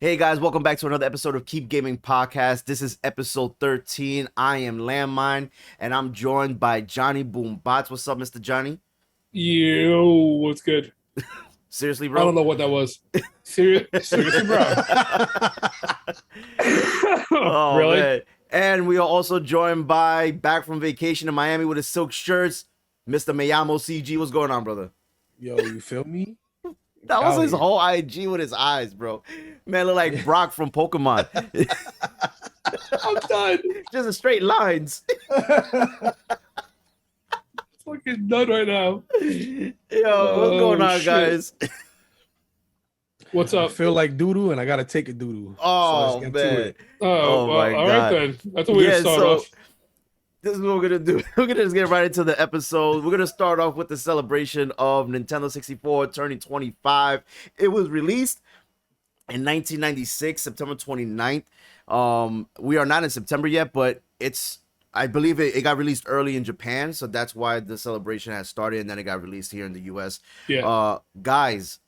Hey guys, welcome back to another episode of Keep Gaming Podcast. This is episode 13. I am Lan Mind, and I'm joined by Johnny BoomBotz. What's up, Mr. Johnny? Yo, what's good? Seriously, I bro? don't know what that was. Seriously, bro. Oh, Really? man. And we are also joined by, back from vacation in Miami with his silk shirts, Mr. MeLlamoCeeGee. What's going on, brother? Yo, you feel me? That was Out his here. whole IG with his eyes, bro. Man, look like Brock from Pokemon. I'm done. Just straight lines. Fucking done right now. Yo, what's going on, shit. guys? What's I up? feel like doo-doo and I gotta take a doo-doo. Oh, let's get to man. it. Oh, my all God. right then. That's a way to start off. This is what we're gonna do. We're gonna just get right into the episode. We're gonna start off with the celebration of Nintendo 64 turning 25. It was released in 1996, September 29th. We are not in September yet, but I believe it got released early in Japan, so that's why the celebration has started, and then it got released here in the US. Yeah. Guys,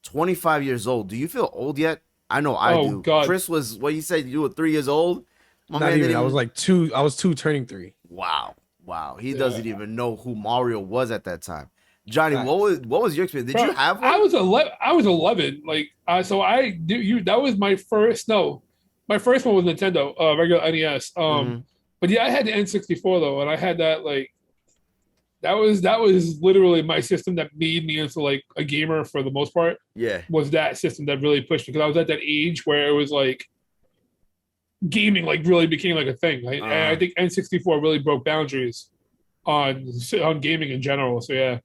25 years old. Do you feel old yet? I know I do. God. Chris was, what you said, you were 3 years old? My Not man even. didn't I was like two. I was two turning three. Wow. He Yeah. doesn't even know who Mario was at that time. Johnny, Nice. what was your experience? Did Bro, you have one? I was 11. I was 11. Like, so I do you. That was my first. No, my first one was Nintendo, regular NES. Mhm. But yeah, I had the N64 though, and I had that like. That was literally my system that made me into like a gamer for the most part. Yeah. Was that system that really pushed me because I was at that age where it was like gaming like really became like a thing. And I think N64 really broke boundaries on gaming in general. So yeah,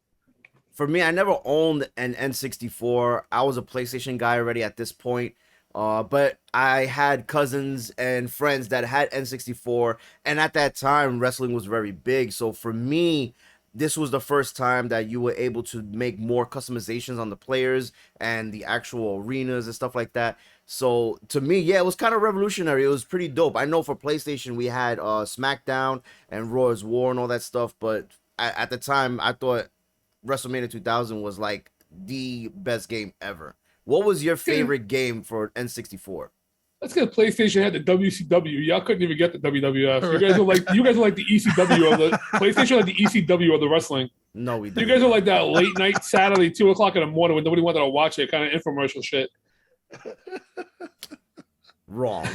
For me, I never owned an N64. I was a PlayStation guy already at this point. But I had cousins and friends that had N64, and at that time, wrestling was very big. So for me, this was the first time that you were able to make more customizations on the players and the actual arenas and stuff like that. So to me, yeah, it was kind of revolutionary. It was pretty dope. I know for PlayStation, we had SmackDown and Raw's War and all that stuff, but at the time, I thought WrestleMania 2000 was like the best game ever. What was your favorite game for N64? that's because PlayStation had the WCW. Y'all couldn't even get the WWF. You guys were like the ECW of the PlayStation, like the ECW of the wrestling. No, we You didn't. guys are like that late night Saturday 2 o'clock in the morning when nobody wanted to watch it, kind of infomercial shit. Wrong.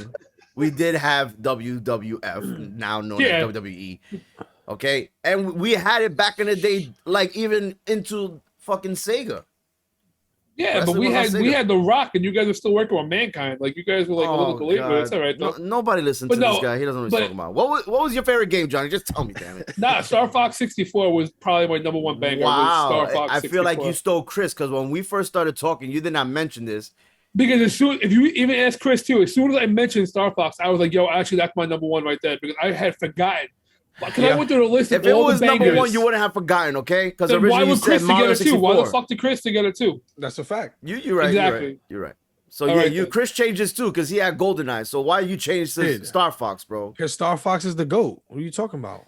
We did have WWF, now known Yeah. as WWE. Okay, and we had it back in the day, like even into fucking Sega. Yeah, but Wrestling was on we Sega. had The Rock, and you guys were still working with Mankind. Like you guys were like a little delayed, but it's all right. No, Though. nobody listens But to this no, guy. He doesn't know what he's but- talking about. What was your favorite game, Johnny? Just tell me, damn it. Nah, Star Fox 64 was probably my number one banger. Was Wow, Star Fox I feel like 64. you stole Chris because when we first started talking, you did not mention this. Because if you even ask Chris too, as soon as I mentioned Star Fox, I was like, "Yo, actually, that's my number one right there." Because I had forgotten. Because I Yeah. went through the list If of it all was the bangers. number one, you wouldn't have forgotten, okay? Because Then why originally you would Chris said to get Mario it too? Why the 64. fuck did Chris to get it too? That's a fact. You're right. Exactly. You're right. So All yeah, right, then. Chris changed his too because he had GoldenEye. So why you changed to Did. Star Fox, bro? Because Star Fox is the GOAT. What are you talking about?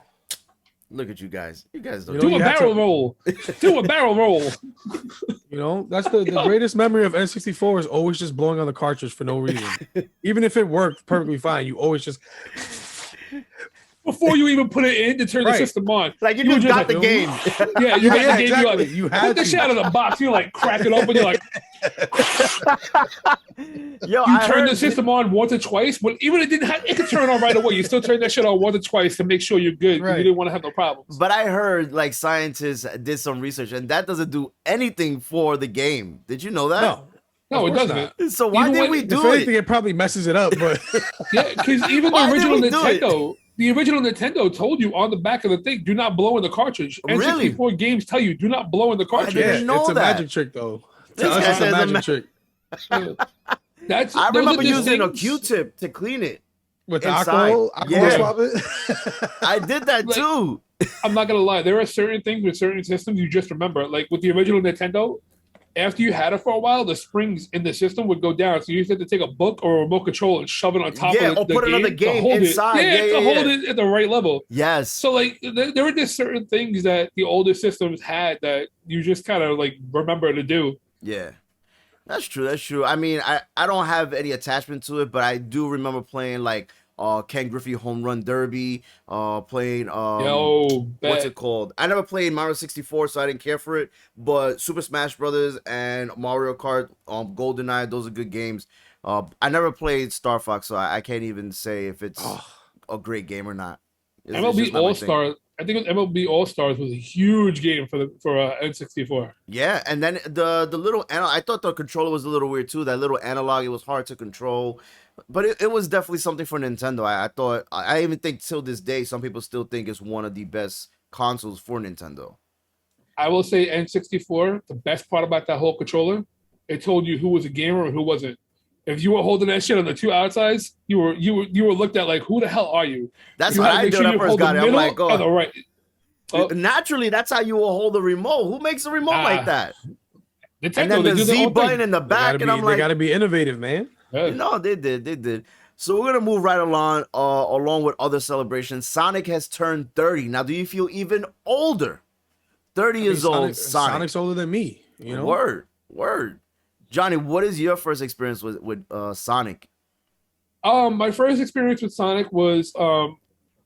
Look at you guys. You guys don't. You know, Do a you had barrel to- roll. Do a barrel roll. You know, that's the greatest memory of N64 is always just blowing on the cartridge for no reason. Even if it worked perfectly fine, you always just Before you even put it in to turn the Right. system on. Like you You just just got the like, game. Yeah, you got the game. exactly. You're like, You put had the to. shit out of the box. You like crack it open. You're like, Yo, you I turn heard the system on once or twice. But even it didn't have, it could turn on right away. You still turn that shit on once or twice to make sure you're good. 'Cause Right. You didn't want to have no problems. But I heard like scientists did some research and that doesn't do anything for the game. Did you know that? No. No, Of it course doesn't. not. So why Even did when- we If do anything, it? it probably messes it up, but Yeah, because even Why the did original we do it? Nintendo, the original Nintendo told you on the back of the thing, do not blow in the cartridge. Really? N64 games tell you, do not blow in the I cartridge. didn't yeah, know it's a that. magic trick though. This To us, guy it's a says a magic ma- trick. That's I those are remember just using a things- Q-tip to clean it. With the Inside. alcohol Yeah. swab it. I did that Like- too. I'm not gonna lie. There are certain things with certain systems you just remember. Like with the original Nintendo, after you had it for a while, the springs in the system would go down. So you used to have to take a book or a remote control and shove it on top Yeah, of the or put game another to game hold inside. it. Yeah, to yeah, hold yeah. it at the right level. Yes. So like there were just certain things that the older systems had that you just kind of like remember to do. Yeah. That's true. That's true. I mean, I don't have any attachment to it, but I do remember playing like Ken Griffey Home Run Derby, playing Yo, what's bet. it called? I never played Mario 64, so I didn't care for it. But Super Smash Brothers and Mario Kart, GoldenEye, those are good games. I never played Star Fox, so I can't even say if it's Oh, a great game or not. It's MLB just not my All thing. Star. I think it was MLB All Stars was a huge game for N64. Yeah, and then the little I thought the controller was a little weird too. That little analog, it was hard to control, but it was definitely something for Nintendo. I thought I even think till this day some people still think it's one of the best consoles for Nintendo. I will say N64. The best part about that whole controller, it told you who was a gamer and who wasn't. If you were holding that shit on the two outsides, you were looked at like, who the hell are you? That's You what had to I make did sure when I you first hold the got it. I'm middle like, and the oh, right. Oh, naturally that's how you will hold the remote. Who makes a remote like that? And Nintendo, then they the do their Z own button thing. in the back, and I'm they like, gotta be innovative, man. Yeah. they did. So we're gonna move right along, along with other celebrations. Sonic has turned 30. Now, do you feel even older? 30 I mean, years old, Sonic. Sonic's older than me. You know. Word. Johnny, what is your first experience with Sonic? My first experience with Sonic was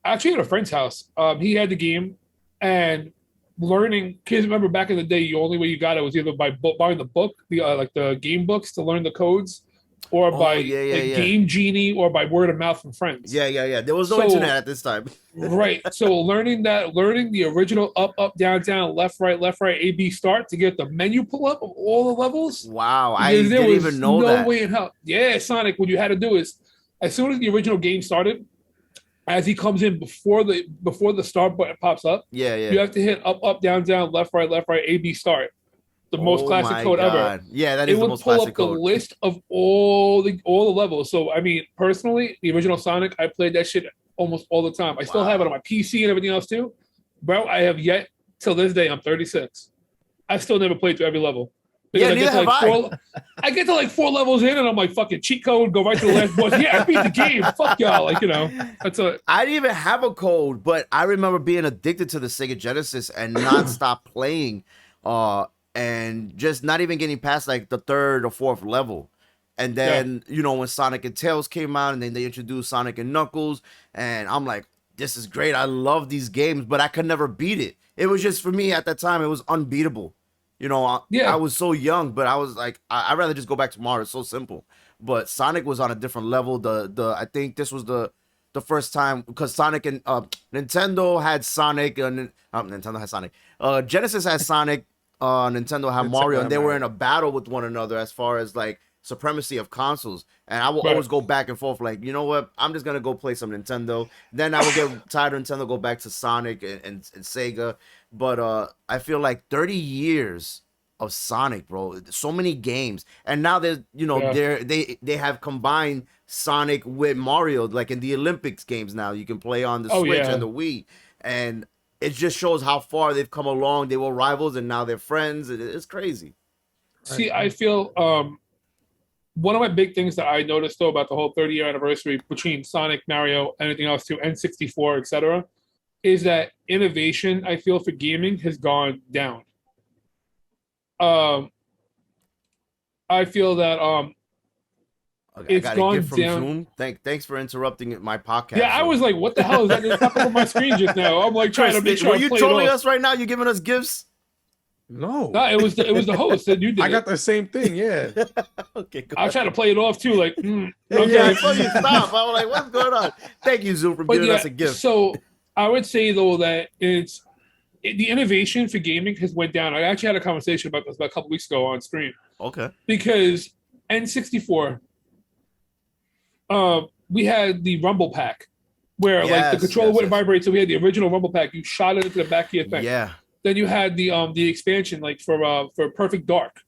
actually at a friend's house. He had the game, and learning. Kids remember back in the day, the only way you got it was either by buying the book, the like the game books to learn the codes, or Oh, by yeah. Game Genie, or by word of mouth from friends. Yeah. There was no So internet at this time. right, so learning the original up, down, down, left, right, A, B start to get the menu pull up of all the levels. Wow, I Because there didn't was even know no that. way in hell. Yeah, Sonic, what you had to do is, as soon as the original game started, as he comes in before the start button pops up, Yeah. you have to hit up, down, down, left, right, A, B start. The most Oh classic my code ever. god. Yeah, that It is the would most pull classic up the code. list of all the levels. So I mean, personally, the original Sonic, I played that shit almost all the time. I still have it on my PC and everything else too. Bro, I have yet till this day, I'm 36. I still never played through every level. Yeah, Because neither have I get to like 4 levels in and I'm like, fucking cheat code, go right to the last boss. Yeah, I beat the game. Fuck y'all. Like, that's a I didn't even have a code, but I remember being addicted to the Sega Genesis and not stop playing, and just not even getting past like the third or fourth level. And then, when Sonic and Tails came out and then they introduced Sonic and Knuckles, and I'm like, this is great. I love these games, but I could never beat it. It was just, for me at that time, it was unbeatable. I was so young, but I was like, I'd rather just go back to Mario. It's so simple. But Sonic was on a different level. I think this was the first time, because Sonic and Nintendo had Sonic, and Nintendo had Sonic. Genesis had Sonic, Nintendo had Mario, and they were in a battle with one another as far as like supremacy of consoles. And I will always go back and forth, like, you know what? I'm just gonna go play some Nintendo. Then I will get tired of Nintendo, go back to Sonic and Sega. But I feel like 30 years of Sonic, bro. So many games, and now they have combined Sonic with Mario, like in the Olympics games. Now you can play on the Switch and the Wii, and it just shows how far they've come along. They were rivals, and now they're friends. It's crazy. See, I feel one of my big things that I noticed though about the whole 30-year anniversary between Sonic, Mario, anything else too, N64, etc., is that innovation, I feel, for gaming has gone down. I feel that it's gone gift from down. Zoom. Thanks for interrupting my podcast. Yeah, I was like, what the hell is that? It's popping up on my screen just now. I'm like trying to make sure. Were you trolling us right now? You giving us gifts? No, it was the host that you did. I got the same thing. Yeah. Okay. I was trying to play it off too, like. Okay. Yeah, I saw you stop. I was like, what's going on? Thank you, Zoom, for giving us a gift. So I would say though that the innovation for gaming has went down. I actually had a conversation about this about a couple weeks ago on stream. Okay. Because N64, we had the Rumble Pack, where like the controller wouldn't vibrate. So we had the original Rumble Pack. You shot it into the back of your thing. Yeah. Then you had the expansion, like for Perfect Dark.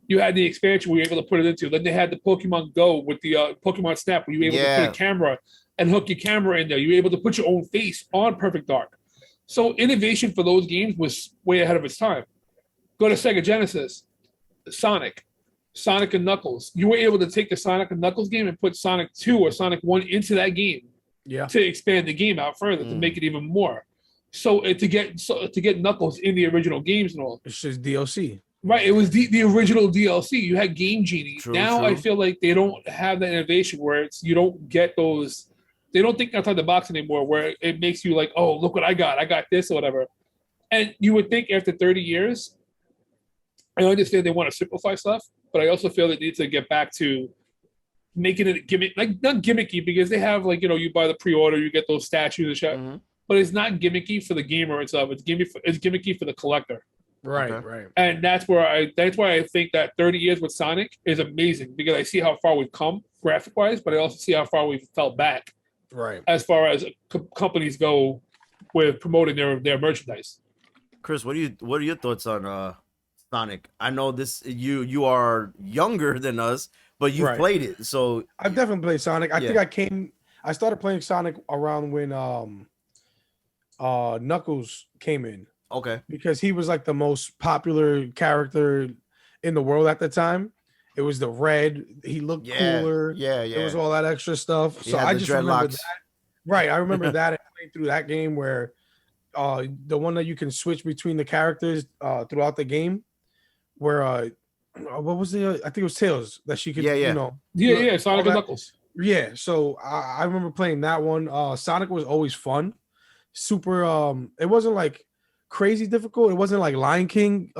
You had the expansion where you were able to put it into. Then they had the Pokemon Go with the Pokemon Snap, where you were able to put a camera and hook your camera in there. You were able to put your own face on Perfect Dark. So innovation for those games was way ahead of its time. Go to Sega Genesis, Sonic and Knuckles. You were able to take the Sonic and Knuckles game and put Sonic 2 or Sonic 1 into that game to expand the game out further, to make it even more. So to get Knuckles in the original games and all. It's just DLC. Right, it was the original DLC. You had Game Genie. True, Now I true. feel like they don't have that innovation where it's you don't get those. They don't think outside the box anymore. Where it makes you like, oh, look what I got. I got this or whatever. And you would think after 30 years, I understand they want to simplify stuff, but I also feel they need to get back to making it gimmick, like not gimmicky because they have like you buy the pre-order, you get those statues and shit. Hmm. But it's not gimmicky for the gamer itself. It's gimmicky for the collector. Right, Okay. right. And that's why I think that 30 years with Sonic is amazing because I see how far we've come graphic wise, but I also see how far we've fell back Right. as far as companies go with promoting their merchandise. Chris, what are your thoughts on Sonic? I know this you are younger than us, but you've Right. played it, so I've definitely played Sonic. I Yeah. think I started playing Sonic around when Knuckles came in okay. because he was like the most popular character in the world at the time. It was the red. He looked Yeah, cooler. yeah, There was yeah. all that extra stuff. He So had I the just remember dreadlocks. that. Right. I remember that and playing through that game where the one that you can switch between the characters throughout the game where what was the I think it was Tails that she could Yeah, yeah. Yeah, all Sonic that- and Knuckles. yeah, so I remember playing that one. Sonic was always fun. Super it wasn't like crazy difficult. It wasn't like Lion King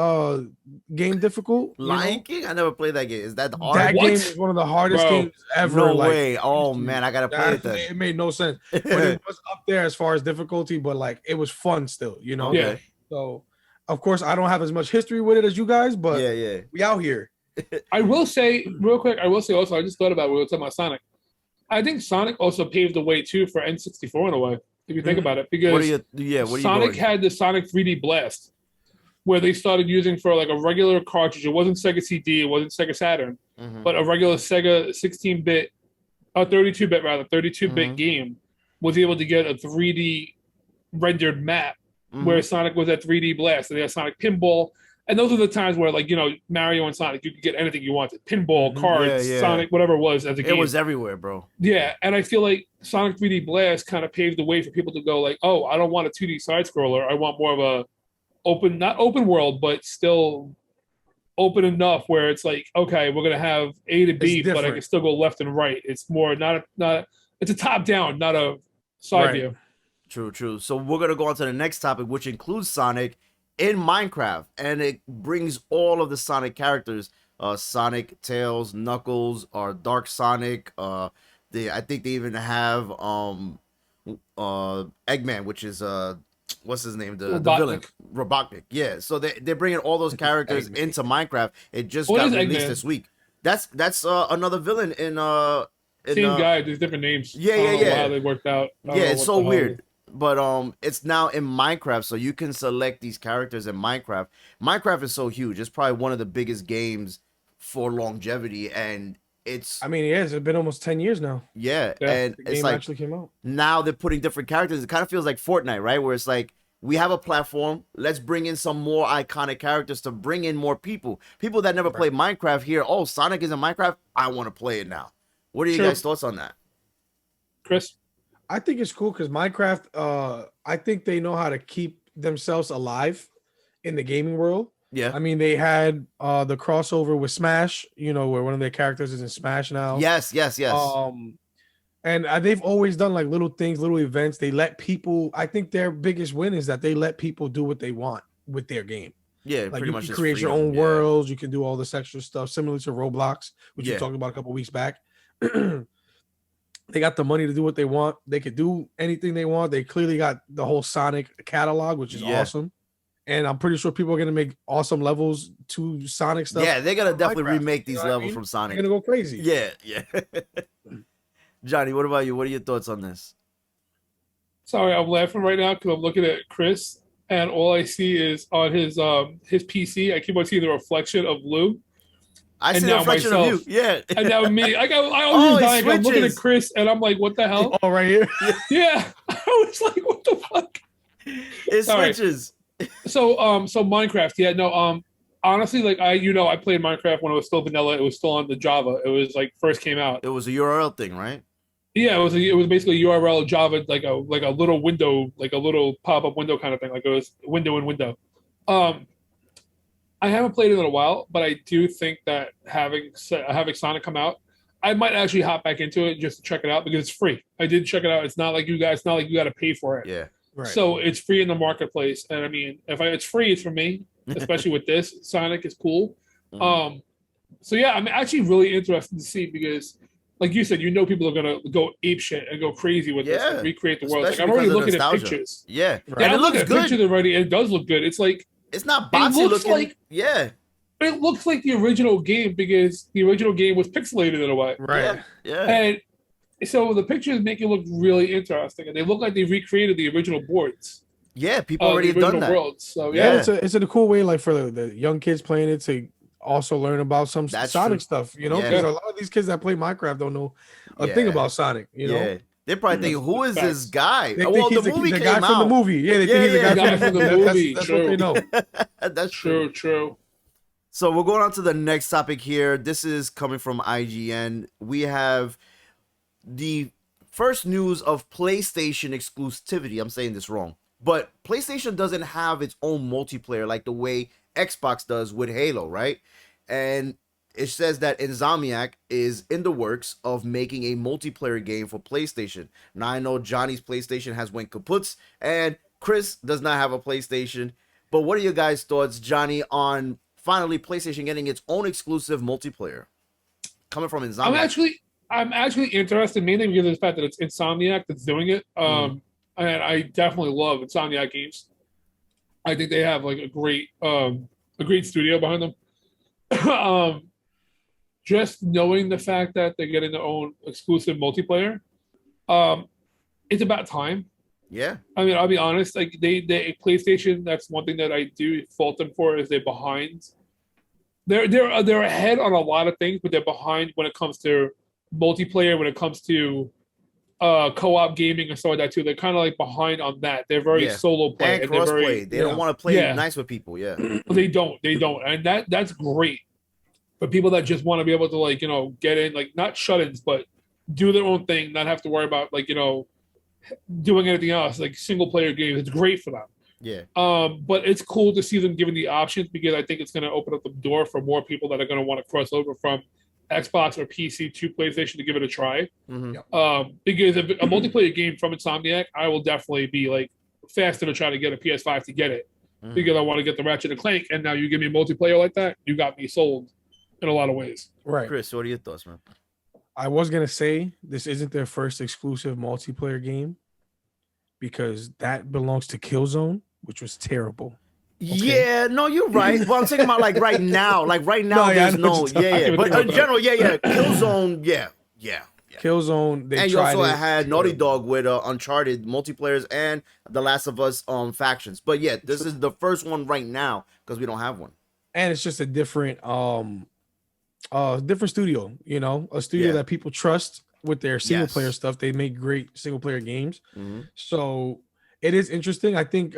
game difficult. Lion King? I never played that game. Is that hard? That What? game is one of the hardest Bro, games ever. No like, way. Oh history. man, I gotta play it That- then. It made no sense. But it was up there as far as difficulty, but like it was fun still, Okay. Yeah. So of course I don't have as much history with it as you guys, but Yeah, yeah. we out here. I will say real quick. I will say also. I just thought about it. We were talking about Sonic. I think Sonic also paved the way too for N64 in a way, if you think Mhm. about it, because What are you Sonic going? had the Sonic 3D Blast, where they started using for like a regular cartridge. It wasn't Sega CD, it wasn't Sega Saturn, Mhm. but a regular Sega 16-bit, 32-bit rather, 32-bit Mhm. game was able to get a 3D rendered map Mhm. where Sonic was at 3D Blast, and they had Sonic Pinball. And those are the times where, like, Mario and Sonic, you could get anything you wanted. Pinball, Mhm. cards, Yeah, yeah. Sonic, whatever it was as a game. It was everywhere, bro. Yeah, and I feel like Sonic 3D Blast kind of paved the way for people to go like, oh, I don't want a 2D side scroller. I want more of a not open world, but still open enough where it's like, okay, we're gonna have A to B, It's but I different. can still go left and right. It's more it's a top down, not a side Right. view. True, true. So we're gonna go on to the next topic, which includes Sonic in Minecraft, and it brings all of the Sonic characters: Sonic, Tails, Knuckles, or Dark Sonic. I think they even have Eggman, which is what's his name, the villain, Robotnik. Yeah. So they're bringing all those characters Eggman. into Minecraft. It just What got is released Eggman? this week. That's another villain in Same guy, there's different names. Yeah, I don't yeah, know yeah. How they worked out. I don't Yeah, know it's what so the hell- weird. But it's now in Minecraft, so you can select these characters in Minecraft. Minecraft is so huge; it's probably one of the biggest games for longevity, and it's I mean, yes, it's been almost 10 years now. yeah, Yeah, and The it's game like actually came out. now they're putting different characters. It kind of feels like Fortnite, right? Where it's like we have a platform, let's bring in some more iconic characters to bring in more people. People that never Right. played Minecraft here. Oh, Sonic is in Minecraft. I want to play it now. What are you True. guys' thoughts on that? Chris. I think it's cool because Minecraft, I think they know how to keep themselves alive in the gaming world. Yeah. I mean, they had the crossover with Smash, where one of their characters is in Smash now. Yes, yes, yes. And they've always done like little things, little events. They let people, I think their biggest win is that they let people do what they want with their game. Yeah, Like pretty you much can just create your freedom, own yeah. worlds. You can do all this extra stuff, similar to Roblox, which we Yeah. talked about a couple weeks back. They got the money to do what they want. They could do anything they want. They clearly got the whole Sonic catalog, which is Yeah. awesome. And I'm pretty sure people are gonna make awesome levels to Sonic stuff. Yeah, they're gonna for definitely Minecraft, remake these you know what I levels mean? from They're Sonic. gonna go crazy. Yeah, yeah. Johnny, what about you? What are your thoughts on this? Sorry, I'm laughing right now because I'm looking at Chris, and all I see is on his PC. I keep on seeing the reflection of Lou, I And see the now reflection of you. myself. Yeah. and now me. I Oh, was it dying. I'm looking at switches. Chris, and I'm like, "What the hell?" Oh, right here. Yeah, I was like, "What the fuck?" It Sorry. switches. So Minecraft. Yeah, no. Honestly, like I played Minecraft when it was still vanilla. It was still on the Java. It was like first came out. It was a URL thing, right? Yeah, it was basically URL Java, like a little window, like a little pop up window kind of thing. Like it was window in window. I haven't played it in a while, but I do think that having Sonic come out, I might actually hop back into it just to check it out because it's free. I did check it out. It's not like you guys. It's not like you got to pay for it. Yeah. Right. So it's free in the marketplace, and I mean, it's free, it's for me. Especially with this, Sonic is cool. So yeah, I'm actually really interested to see because, like you said, people are gonna go ape shit and go crazy with this and recreate the world. Like I'm already looking at pictures. Yeah, right. And I'm looking at pictures already, and it does look good. It's like it's not boxy looking. Like, it looks like the original game because the original game was pixelated in a way. Right. Yeah. And so the pictures make it look really interesting, and they look like they recreated the original boards. Yeah, people already done that. Worlds. So yeah, it's a cool way, like for the young kids playing it to also learn about some Sonic stuff. You know, because a lot of these kids that play Minecraft don't know a thing about Sonic. You know, they probably think, "Who is this guy?" They think he's the guy from the movie. Yeah, they think he's the guy from the movie. That's what they know. That's true. So we're going on to the next topic here. This is coming from IGN. We have the first news of PlayStation exclusivity. I'm saying this wrong. But PlayStation doesn't have its own multiplayer like the way Xbox does with Halo, right? And it says that Insomniac is in the works of making a multiplayer game for PlayStation. Now, I know Johnny's PlayStation has went kaputs, and Chris does not have a PlayStation. But what are your guys' thoughts, Johnny, on finally PlayStation getting its own exclusive multiplayer coming from Insomniac? I'm actually interested mainly because of the fact that it's Insomniac that's doing it. And I definitely love Insomniac games. I think they have like a great studio behind them. Just knowing the fact that they're getting their own exclusive multiplayer, it's about time. Yeah. I mean, I'll be honest. Like they PlayStation, that's one thing that I do fault them for is they're behind. They're ahead on a lot of things, but they're behind when it comes to multiplayer. When it comes to co-op gaming and stuff like that too. They're kind of like behind on that. They're very solo play and cross-play. They don't want to play nice with people. Yeah, they don't, and that's great. But people that just want to be able to get in, like not shut-ins, but do their own thing, not have to worry about doing anything else, like single-player games. It's great for them. Yeah. But it's cool to see them given the options because I think it's going to open up the door for more people that are going to want to cross over from Xbox or PC to PlayStation to give it a try. Because if a multiplayer game from Insomniac, I will definitely be like faster to try to get a PS5 to get it because I want to get the Ratchet and Clank. And now you give me a multiplayer like that, you got me sold in a lot of ways. Right. Chris, what are your thoughts, man? I was going to say this isn't their first exclusive multiplayer game because that belongs to Killzone, which was terrible. Okay. Yeah, no, you're right. Well, I'm talking about like right now. Like right now, there's But in general, Killzone, yeah. Killzone, and you also had Naughty Dog with Uncharted multiplayers and The Last of Us factions. But yeah, this is the first one right now because we don't have one. And it's just a different studio, a studio that people trust with their single player stuff. They make great single player games. So it is interesting. I think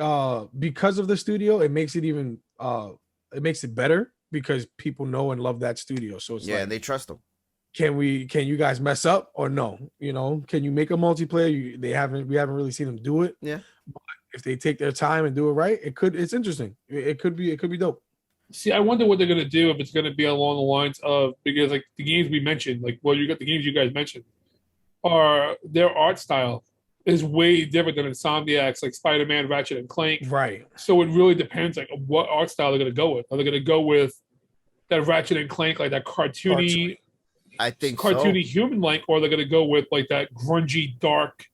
because of the studio, it makes it even it makes it better because people know and love that studio. So it's and they trust them. Can you guys mess up or no? Can you make a multiplayer? We haven't really seen them do it. Yeah. But if they take their time and do it right, it's interesting. It could be dope. See, I wonder what they're gonna do if it's gonna be along the lines of because like the games we mentioned, you got the games you guys mentioned, are their art style is way different than Insomniac's, like Spider-Man, Ratchet and Clank. Right. So it really depends, like what art style they're gonna go with. Are they gonna go with that Ratchet and Clank, like that cartoony? I think cartoony human-like, or they're gonna go with like that grungy, dark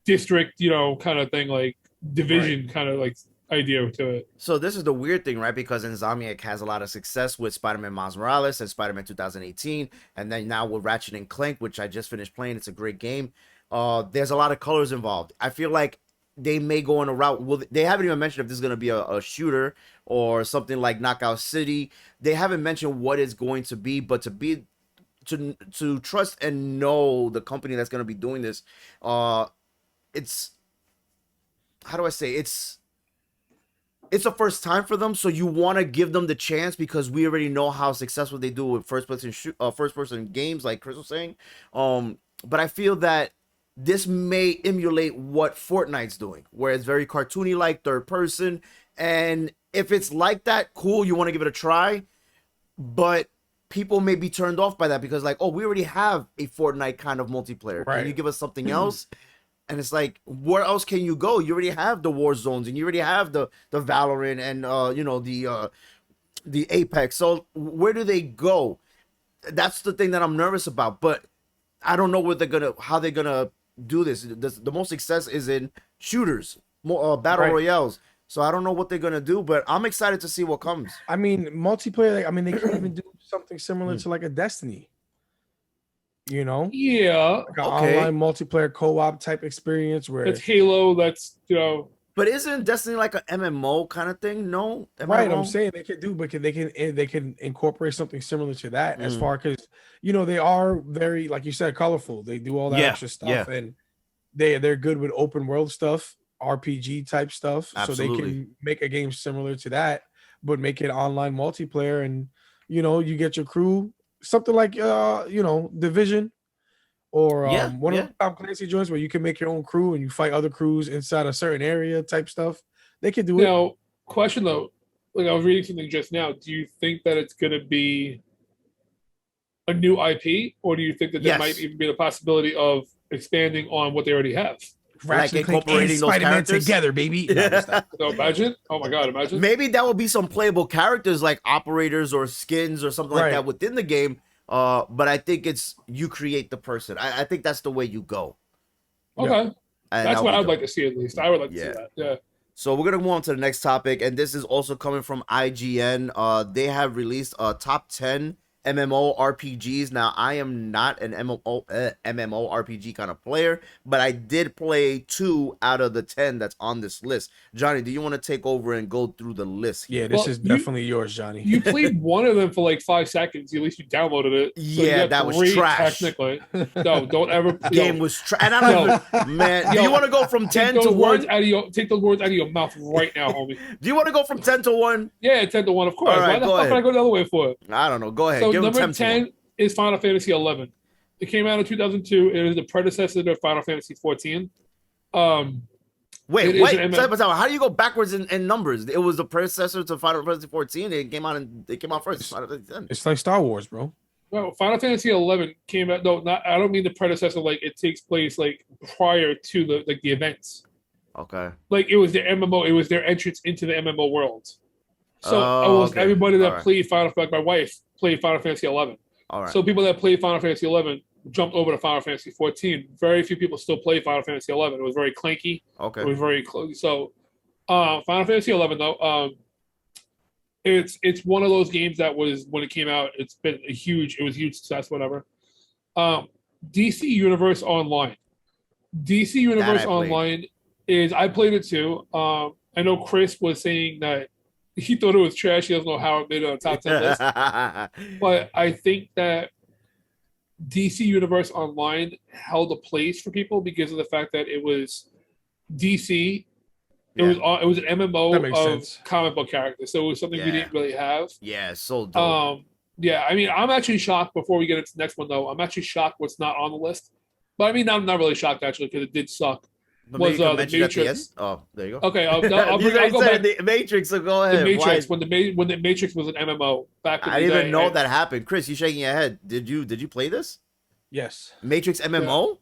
district, kind of thing, like Division kind of like idea to it. So this is the weird thing, right? Because Insomniac has a lot of success with Spider-Man Miles Morales and Spider-Man 2018, and then now with Ratchet and Clank, which I just finished playing. It's a great game. There's a lot of colors involved. I feel like they may go in a route. Well, they haven't even mentioned if this is going to be a shooter or something like Knockout City. They haven't mentioned what it's going to be, but to trust and know the company that's going to be doing this, it's, how do I say, it's a first time for them, so you want to give them the chance because we already know how successful they do with first person games, like Chris was saying. But I feel that this may emulate what Fortnite's doing, where it's very cartoony, like third person, and if it's like that, cool, you want to give it a try, but people may be turned off by that because like, oh, we already have a Fortnite kind of multiplayer. Can you Right. give us something else? And it's like, where else can you go? You already have the war zones, and you already have the Valorant, and the Apex. So where do they go? That's the thing that I'm nervous about. But I don't know how they're gonna do this. The most success is in shooters, more battle Right. royales. So I don't know what they're gonna do, but I'm excited to see what comes. I mean, multiplayer. Like, I mean, they can even do something similar to like a Destiny. You know, Yeah, like an Okay. online multiplayer co-op type experience where that's Halo. That's But isn't Destiny like an MMO kind of thing? No, am I right. I'm wrong? saying they could do, but they can incorporate something similar to that as Mm. far because they are very, like you said, colorful. They do all that Yeah, extra stuff, yeah. and they're good with open world stuff, RPG type stuff. So they Absolutely. can make a game similar to that, but make it online multiplayer, and you get your crew, something like Division. Or Yeah, one of yeah. the Tom Clancy joints where you can make your own crew and you fight other crews inside a certain area type stuff. They could do it. now. Question though, like I was reading something just now. Do you think that it's going to be a new IP, or do you think that there might Yes. even be the possibility of expanding on what they already have? Like Ratchet and Clank and incorporating those Spider-Man characters? together, baby. No, just that. So imagine. Oh my God, imagine. Maybe that would be some playable characters like operators or skins or something like Right. that within the game. But I think it's you create the person. I think that's the way you go. Okay, And that's that what would I'd be like dope. to see at least. I would like to Yeah. see that. Yeah. So we're gonna move on to the next topic, and this is also coming from IGN. They have released top 10 MMORPGs. Now, I am not an MMORPG kind of player, but I did play 2 out of the 10 that's on this list. Johnny, do you want to take over and go through the list here? Yeah, this Well, is definitely yours, Johnny. You played one of them for like 5 seconds. At least you downloaded it. So you Yeah, got that was 3 trash. technically. No, don't ever. Game was and I don't even, man. Do you want to go from 10 take to those words 1? out of your take those words out of your mouth right now, homie. Do you want to go from 10 to 1? Yeah, 10 to 1, of course. All right, Why the go fuck ahead. would I go the other way for it? I don't know. Go ahead. So Give him number 10 to 1. 10 is Final Fantasy 11. It came out in 2002. It is the predecessor to Final Fantasy 14. Wait, It is wait. an How do you go backwards in numbers? It was the predecessor to Final Fantasy 14. It came out first. Final Fantasy 10. It's like Star Wars, bro. No, Final Fantasy 11 came out. No, not. I don't mean the predecessor. Like it takes place like prior to the events. Okay. Like it was their MMO. It was their entrance into the MMO world. So Oh, almost okay. everybody that Alright. played Final, like my wife played Final Fantasy 11. All right. So people that played Final Fantasy 11 jumped over to Final Fantasy 14. Very few people still play Final Fantasy 11. It was very clanky. Okay. It was very close. So Final Fantasy 11 though, it's one of those games that was when it came out. It was a huge success. Whatever. DC Universe Online. DC Universe I played. Online is I played it too. I know Chris was saying that he thought it was trash. He doesn't know how it made it on the top 10 list. But I think that DC Universe Online held a place for people because of the fact that it was DC. It was an That MMO makes of sense. comic book characters, so it was something we Yeah. didn't really have. Yeah, so dope. Yeah, I mean, I'm actually shocked. Before we get into the next one, though, I'm actually shocked what's not on the list. But I mean, I'm not really shocked actually because it did suck. But maybe was, you can the mention it at the Matrix. end. Oh, there you go. Okay, I'll go You back. said the Matrix, so go ahead. The Matrix Why- when the Matrix was an MMO back in I the didn't day. even know and- that happened. Chris, you shaking your head. Did you play this? Yes, Matrix MMO?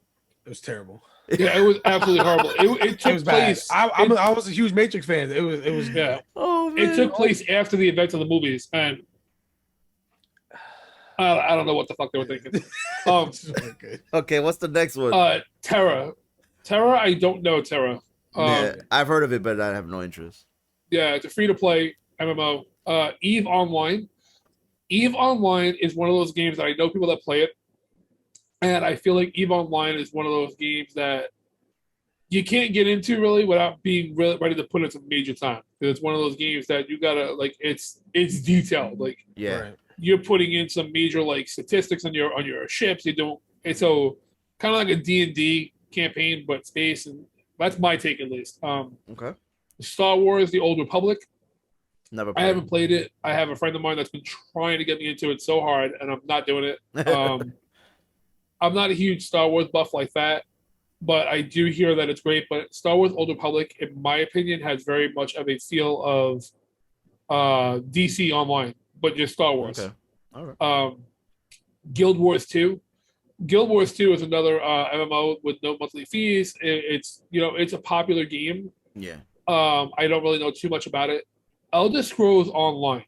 it was terrible. Yeah, it was absolutely horrible. It It took was bad. place. I was a huge Matrix fan. It was Yeah, Oh man. it took place after the events of the movies, and I don't know what the fuck they were thinking. good. Okay, what's the next one? Terra, I don't know Terra. Yeah, I've heard of it, but I have no interest. Yeah, it's a free-to-play MMO. Eve Online. Eve Online is one of those games that I know people that play it, and I feel like Eve Online is one of those games that you can't get into really without being really ready to put in some major time. It's one of those games that you gotta like. It's detailed. Like Yeah. Right. you're putting in some major like statistics on your ships. You don't. It's so kind of like a D&D campaign, but space, and that's my take at least. Okay. Star Wars: The Old Republic. Never I played. haven't played it. I have a friend of mine that's been trying to get me into it so hard, and I'm not doing it. I'm not a huge Star Wars buff like that, but I do hear that it's great. But Star Wars: Old Republic, in my opinion, has very much of a feel of DC Online, but just Star Wars. Okay. All right. Guild Wars 2. Guild Wars 2 is another MMO with no monthly fees. It's it's a popular game. Yeah. I don't really know too much about it. Elder Scrolls Online.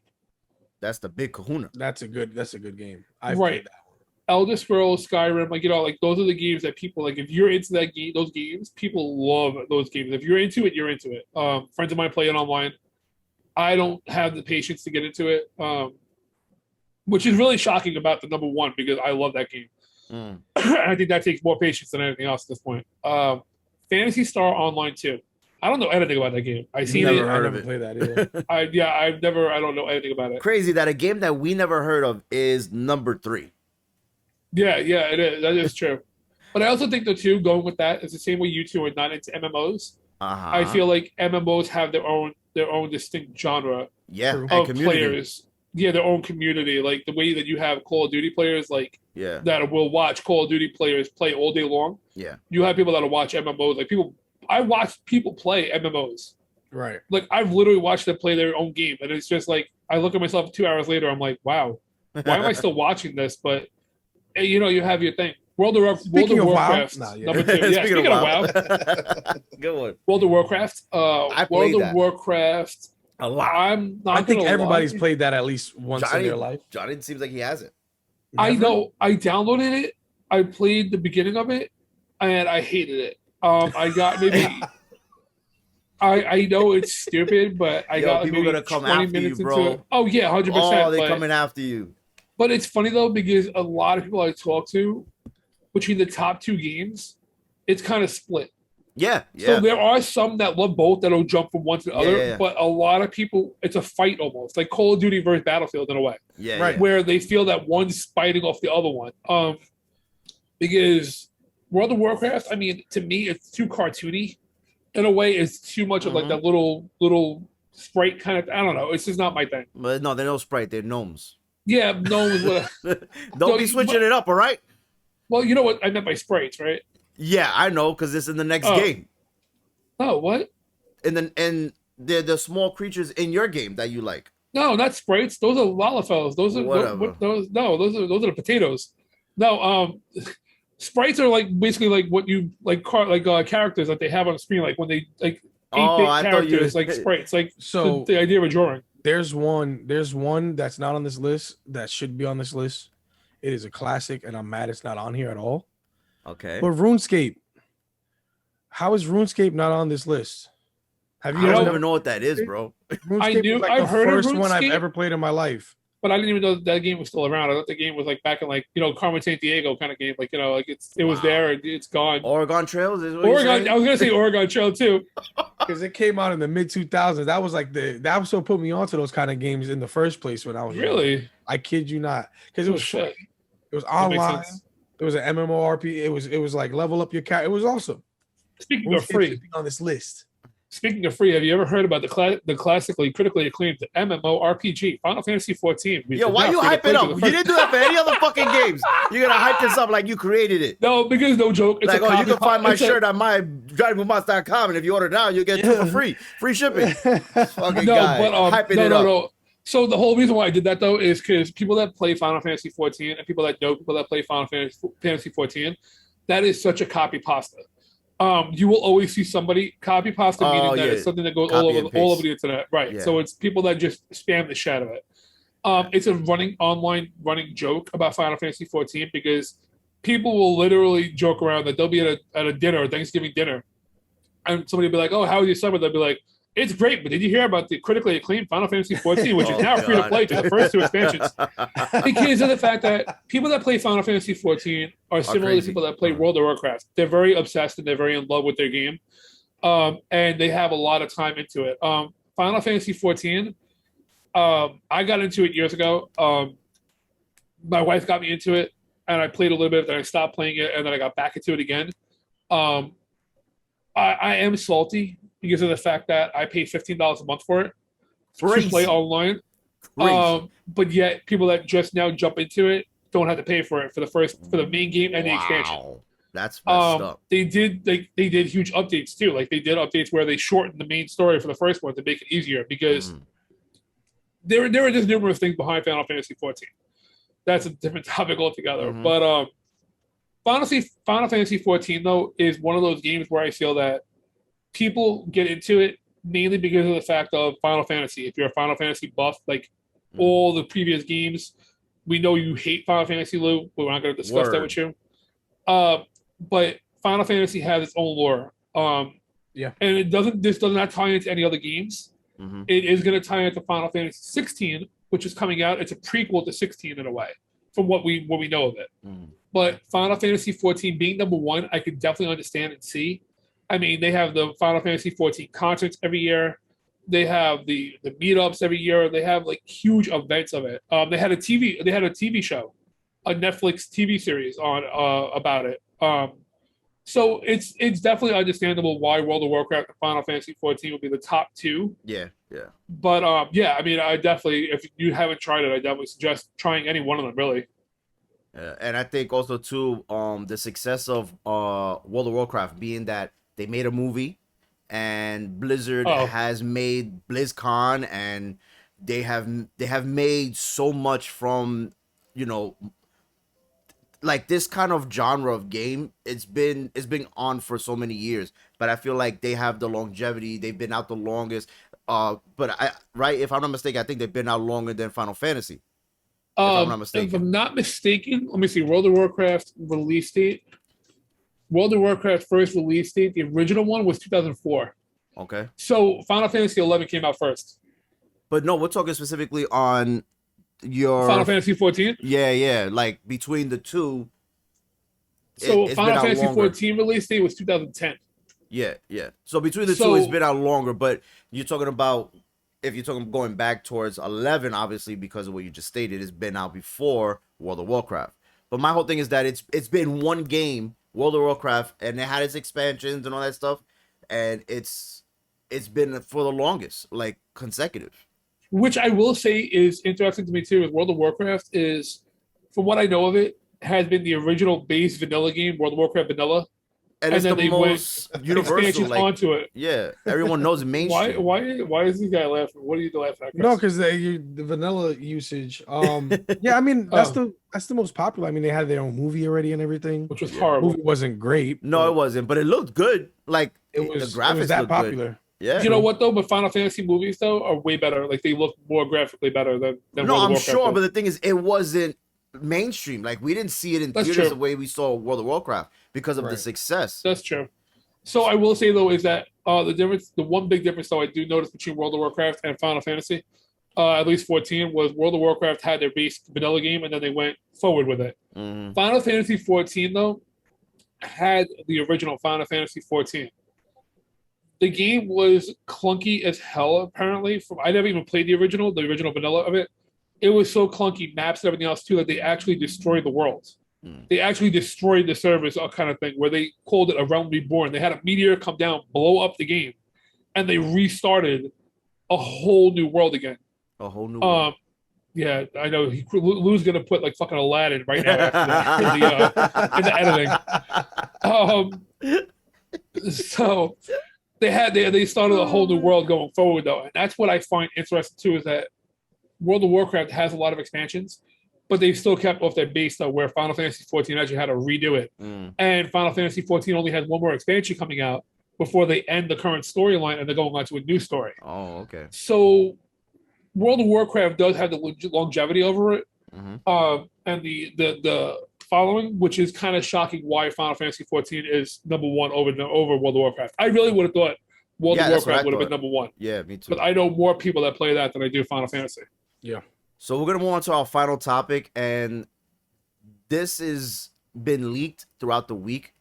That's the big kahuna. That's a good game. I've Right. played that one. Elder Scrolls, Skyrim, like those are the games that people like. If you're into that game, those games, people love those games. If you're into it, you're into it. Friends of mine play it online. I don't have the patience to get into it, which is really shocking about the number one because I love that game. And I think that takes more patience than anything else at this point. Phantasy Star Online 2. I don't know anything about that game. I never played that either. I don't know anything about it. Crazy that a game that we never heard of is number 3. Yeah, it is. That is true. But I also think, though, too, going with that, is the same way you two are not into MMOs. I feel like MMOs have their own distinct genre of players. Yeah, their own community. Like the way that you have Call of Duty players, that will watch Call of Duty players play all day long. Yeah, you have people that'll watch MMOs. Like I watch people play MMOs. Right. Like I've literally watched them play their own game, and it's just like I look at myself 2 hours later. I'm like, wow, why am I still watching this? But you have your thing. World of Warcraft. Number 2. Yeah, speaking of WoW. Good one. World of Warcraft. I played World of that. Warcraft. A lot. I think everybody's played that at least once in their life. Johnny seems like he hasn't. I know. I downloaded it. I played the beginning of it, and I hated it. I got maybe. I know it's stupid, but I got people maybe gonna come 20 after minutes you, bro. into it. Oh yeah, 100%. Oh, they're coming after you. But it's funny though because a lot of people I talk to, between the top 2 games, it's kind of split. Yeah. So there are some that love both that'll jump from one to the other, yeah. but a lot of people, it's a fight almost, like Call of Duty versus Battlefield in a way. Yeah. Right. Where they feel that one's fighting off the other one. Because World of Warcraft, I mean, to me, it's too cartoony. In a way, it's too much of like that little sprite kind of. I don't know. It's just not my thing. But no, they're no sprite. They're gnomes. Yeah, gnomes. Don't be switching it up, all right? Well, you know what I meant by sprites, right? Yeah, I know, because it's in the next game. Oh, what? And they're the small creatures in your game that you like. No, not sprites. Those are Lalafels. Those are those are the potatoes. No, sprites are like basically like what you like characters that they have on the screen, like when they like 8-bit characters, like sprites, like so the idea of a drawing. There's one that's not on this list that should be on this list. It is a classic, and I'm mad it's not on here at all. Okay. But RuneScape. How is RuneScape not on this list? I don't even know what that is, bro. RuneScape was like the first one I've ever played in my life. But I didn't even know that game was still around. I thought the game was like back in like Carmen Sandiego kind of game, like like it was there, it's gone. Oregon Trails is what Oregon. I was gonna say Oregon Trail too, because it came out in the mid 2000s. That was like that was what put me onto those kind of games in the first place when I was really. Young. I kid you not, because it was free. It was online. It was an MMORPG. It was like level up your character. It was awesome. Speaking of free, on this list. Speaking of free, have you ever heard about the classically, critically acclaimed MMORPG, Final Fantasy 14? Yo, why you hype it up? You didn't do that for any other fucking games. You're gonna hype this up like you created it. No, because no joke. It's like, you can find my shirt on my DriveBoomBotz.com, and if you order now, you'll get 2 for free shipping. Fucking guy, hyping it up. No. So the whole reason why I did that though is because people that play Final Fantasy 14 and people that know people that play Final Fantasy 14, that is such a copy pasta. You will always see somebody copy pasta, meaning that it's something that goes all over the internet, right? Yeah. So it's people that just spam the shit out of it. It's a online joke about Final Fantasy 14 because people will literally joke around that they'll be at a dinner, Thanksgiving dinner, and somebody will be like, "Oh, how was your summer?" They'll be like, "It's great, but did you hear about the critically acclaimed Final Fantasy 14, which is now free to play to the first 2 expansions?" Because of the fact that people that play Final Fantasy 14 are similar to people that play World of Warcraft. They're very obsessed and they're very in love with their game, and they have a lot of time into it. Final Fantasy 14, I got into it years ago. My wife got me into it, and I played a little bit, then I stopped playing it, and then I got back into it again. I am salty because of the fact that I pay $15 a month for it to play online. But yet people that just now jump into it don't have to pay for it for the main game and the expansion. That's messed up. They did huge updates too. Like they did updates where they shortened the main story for the first one to make it easier because there are just numerous things behind Final Fantasy 14. That's a different topic altogether. Mhm. But Final Fantasy 14 though is one of those games where I feel that people get into it mainly because of the fact of Final Fantasy. If you're a Final Fantasy buff, like all the previous games, we know you hate Final Fantasy, Lou. But we're not going to discuss that with you. But Final Fantasy has its own lore. Yeah. And it doesn't. This does not tie into any other games. Mhm. It is going to tie into Final Fantasy 16, which is coming out. It's a prequel to 16 in a way, from what we know of it. Mhm. But Final Fantasy 14 being number one, I could definitely understand and see. I mean, they have the Final Fantasy 14 concerts every year. They have the meetups every year. They have like huge events of it. They had a TV show, a Netflix TV series on about it. So it's definitely understandable why World of Warcraft and Final Fantasy 14 would be the top two. Yeah. But yeah, I mean, I definitely, if you haven't tried it, I definitely suggest trying any one of them, really. And I think also too, the success of World of Warcraft being that they made a movie, and Blizzard has made BlizzCon, and they have made so much from, you know, like this kind of genre of game. It's been on for so many years, but I feel like they have the longevity. They've been out the longest. But if I'm not mistaken, I think they've been out longer than Final Fantasy. If I'm not mistaken. If I'm not mistaken, let me see. World of Warcraft release date. World of Warcraft first release date, the original one was 2004. Okay. So Final Fantasy 11 came out first. But no, we're talking specifically on your Final Fantasy 14. Yeah. Like between the two. So Final Fantasy 14 release date was 2010. Yeah. So between the two, it's been out longer. But you're talking about, if you're talking going back towards 11, obviously because of what you just stated, it's been out before World of Warcraft. But my whole thing is that it's been one game, World of Warcraft, and it had its expansions and all that stuff, and it's been for the longest, like consecutive. Which I will say is interesting to me too. With World of Warcraft is, from what I know of it, has been the original base vanilla game, World of Warcraft vanilla. And it's then the they most went universal, expansions like, onto it. Yeah, everyone knows mainstream. Why is this guy laughing? What are you laughing at, Chris? No, because the vanilla usage. Yeah, I mean that's the most popular. I mean, they had their own movie already and everything, which was horrible. The movie wasn't great. No, it wasn't, but it looked good. Like the graphics was that looked popular. Good. Yeah. You know what though? But Final Fantasy movies though are way better. Like they look more graphically better than No, World of I'm Warcraft sure, did. but the thing is, it wasn't mainstream. Like we didn't see it in That's theaters true. the way we saw World of Warcraft because of the success. That's true. So I will say though is that the one big difference though I do notice between World of Warcraft and Final Fantasy, at least 14, was World of Warcraft had their base vanilla game and then they went forward with it. Mm-hmm. Final Fantasy 14 though had the original Final Fantasy 14. The game was clunky as hell. Apparently, I never even played the original vanilla of it. It was so clunky, maps and everything else too, that they actually destroyed the world. They actually destroyed the servers, kind of thing, where they called it a realm reborn. They had a meteor come down, blow up the game, and they restarted a whole new world again. A whole new world. Yeah, I know. Lou's gonna put like fucking Aladdin right now after in the editing. So they started a whole new world going forward though, and that's what I find interesting too. Is that World of Warcraft has a lot of expansions, but they've still kept off their base though, where Final Fantasy 14 actually had to redo it. And Final Fantasy 14 only has one more expansion coming out before they end the current storyline and they're going on to a new story. Oh, okay. So World of Warcraft does have the longevity over it, and the following, which is kind of shocking why Final Fantasy 14 is number one over World of Warcraft. I really would have thought World of Warcraft would have been number one. Yeah, me too. But I know more people that play that than I do Final Fantasy. Yeah. So we're gonna move on to our final topic, and this has been leaked throughout the week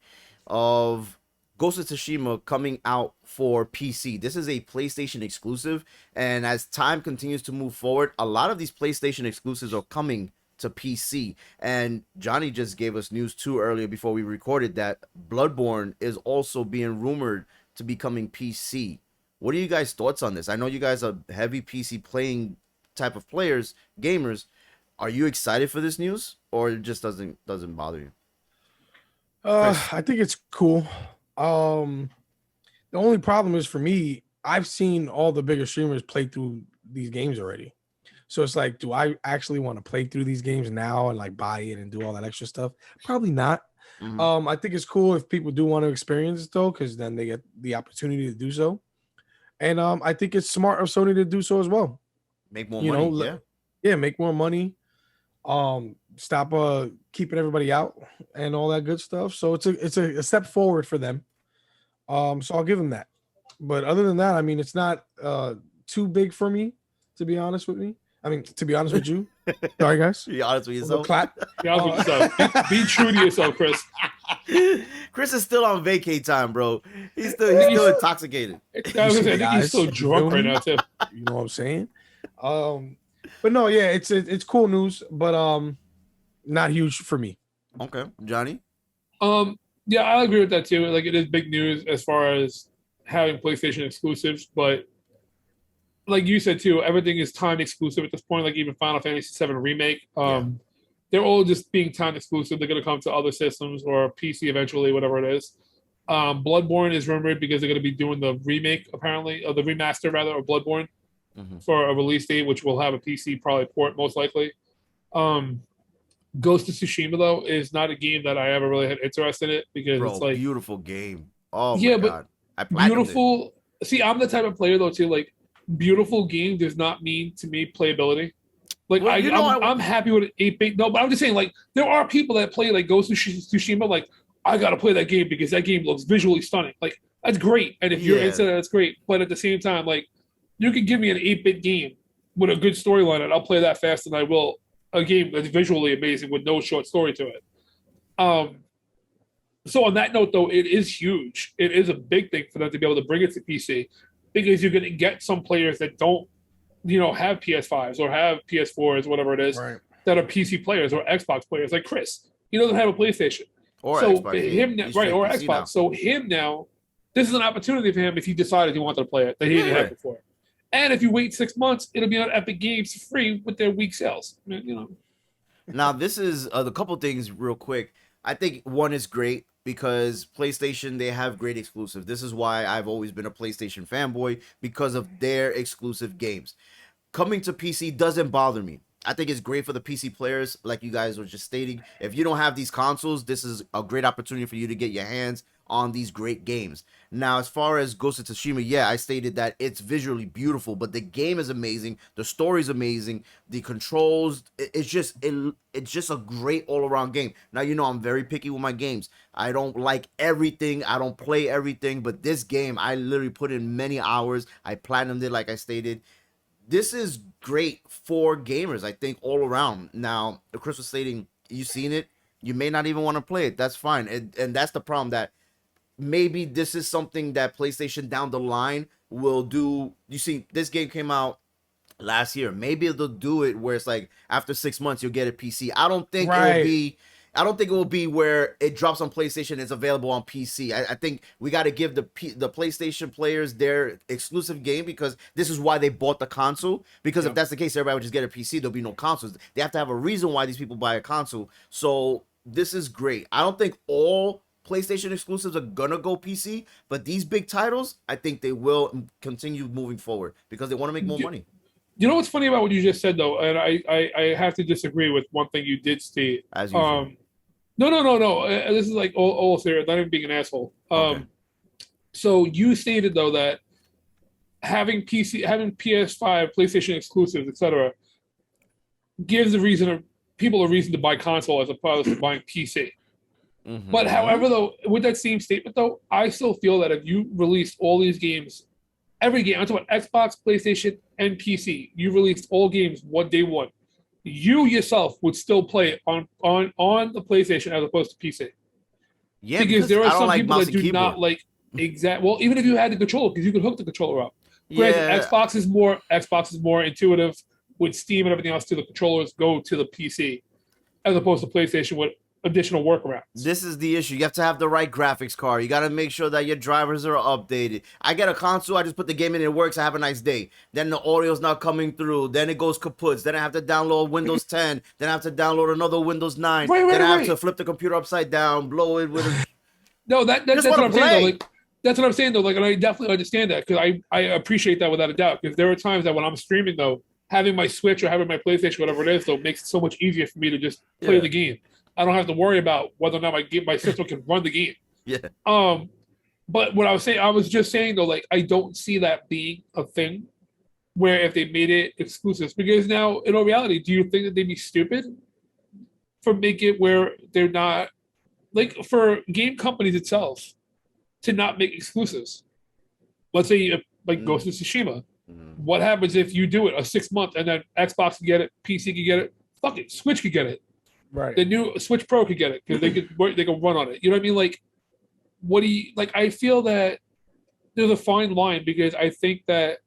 of Ghost of Tsushima coming out for PC. This is a PlayStation exclusive, and as time continues to move forward, a lot of these PlayStation exclusives are coming to PC. And Johnny just gave us news too earlier before we recorded that Bloodborne is also being rumored to be coming PC. What are you guys' thoughts on this? I know you guys are heavy PC playing type of players, gamers. Are you excited for this news, or it just doesn't bother you? I think it's cool. The only problem is for me, I've seen all the bigger streamers play through these games already. So it's like, do I actually want to play through these games now and like buy it and do all that extra stuff? Probably not. I think it's cool if people do want to experience it though, because then they get the opportunity to do so. And I think it's smart of Sony to do so as well. Make more money, yeah, make more money. Stop keeping everybody out and all that good stuff. So it's a step forward for them. So I'll give them that. But other than that, I mean, it's not too big for me, to be honest with me. I mean, to be honest with you. Sorry, guys. Be honest with yourself. Clap. Be honest with yourself. Be true to yourself, Chris. Chris is still on vacay time, bro. He's still intoxicated. I think he's so drunk right now, too. You know what I'm saying? But no, yeah, it's cool news, but not huge for me. Okay, Johnny. Yeah, I agree with that too. Like, it is big news as far as having PlayStation exclusives, but like you said too, everything is timed exclusive at this point. Like even Final Fantasy VII Remake, they're all just being timed exclusive. They're going to come to other systems or PC eventually, whatever it is. Bloodborne is rumored because they're going to be doing the remake, apparently, or the remaster rather, of Bloodborne for a release date, which will have a PC probably port most likely. Ghost of Tsushima though is not a game that I ever really had interest in it because it's like beautiful game. Oh yeah, my God. Beautiful. See, I'm the type of player though too. Like beautiful game does not mean to me playability. Like well, I'm happy with an 8-bit. No, but I'm just saying like there are people that play like Ghost of Tsushima. Like I gotta play that game because that game looks visually stunning. Like that's great, and if you're into that, that's great. But at the same time, like you can give me an 8-bit game with a good storyline, and I'll play that faster than I will a game that's visually amazing with no short story to it. So on that note, though, it is huge. It is a big thing for them to be able to bring it to PC because you're going to get some players that don't, have PS5s or have PS4s, whatever it is, that are PC players or Xbox players, like Chris. He doesn't have a PlayStation. Or so Xbox. Him now, right, or Xbox. Now. So him now, this is an opportunity for him if he decided he wanted to play it that he didn't have before. And if you wait 6 months, it'll be on Epic Games free with their week sales. Now, this is the couple things real quick. I think one is great because PlayStation, they have great exclusives. This is why I've always been a PlayStation fanboy because of their exclusive games. Coming to PC doesn't bother me. I think it's great for the PC players, like you guys were just stating. If you don't have these consoles, this is a great opportunity for you to get your hands on these great games. Now, as far as Ghost of Tsushima, I stated that it's visually beautiful, but the game is amazing. The story's amazing. The controls, it's just a great all-around game. Now, I'm very picky with my games. I don't like everything. I don't play everything, but this game, I literally put in many hours. I platinumed it, like I stated. This is great for gamers, I think, all around. Now, Chris was stating, you've seen it. You may not even want to play it. That's fine. And that's the problem, that maybe this is something that PlayStation down the line will do. You see, this game came out last year. Maybe they'll do it where it's like after 6 months you'll get a PC. I don't think it will be where it drops on PlayStation and it's available on PC. I think we got to give the PlayStation players their exclusive game because this is why they bought the console. Because if that's the case, everybody would just get a PC. There'll be no consoles. They have to have a reason why these people buy a console. So this is great. I don't think all PlayStation exclusives are gonna go PC, but these big titles, I think they will continue moving forward because they want to make more money. You know what's funny about what you just said though, and I have to disagree with one thing you did state. As usual. No. This is like all serious, not even being an asshole. So you stated though that having PS5, PlayStation exclusives, etc., gives people a reason to buy console as opposed to buying PC. But however, though, with that same statement, though, I still feel that if you released all these games, every game, I'm talking about Xbox, PlayStation, and PC, you released all games day one, you yourself would still play it on the PlayStation as opposed to PC. Yeah, because there are some people that do not like well, even if you had the controller, because you could hook the controller up. Granted, Xbox is more intuitive with Steam and everything else. The controllers go to the PC as opposed to PlayStation with additional workarounds. This is the issue. You have to have the right graphics card. You got to make sure that your drivers are updated. I get a console, I just put the game in, it works, I have a nice day. Then the audio's not coming through. Then it goes kaput. Then I have to download Windows 10. Then I have to download another Windows 9. Then I have to flip the computer upside down, blow it with a... No, that's what I'm saying, though. Like, that's what I'm saying, though. Like, and I definitely understand that because I appreciate that without a doubt. Because there are times that when I'm streaming, though, having my Switch or having my PlayStation, whatever it is, though, makes it so much easier for me to just play the game. I don't have to worry about whether or not my system can run the game. Yeah. But what I was just saying though, like I don't see that being a thing where if they made it exclusive, because now in all reality, do you think that they'd be stupid for make it where they're not like for game companies itself to not make exclusives? Let's say like Ghost of Tsushima. What happens if you do it a 6 month and then Xbox can get it, PC can get it, fuck it, Switch could get it, right? The new Switch Pro could get it because they can run on it. You know what I mean? Like, what do you like? I feel that there's a fine line because I think that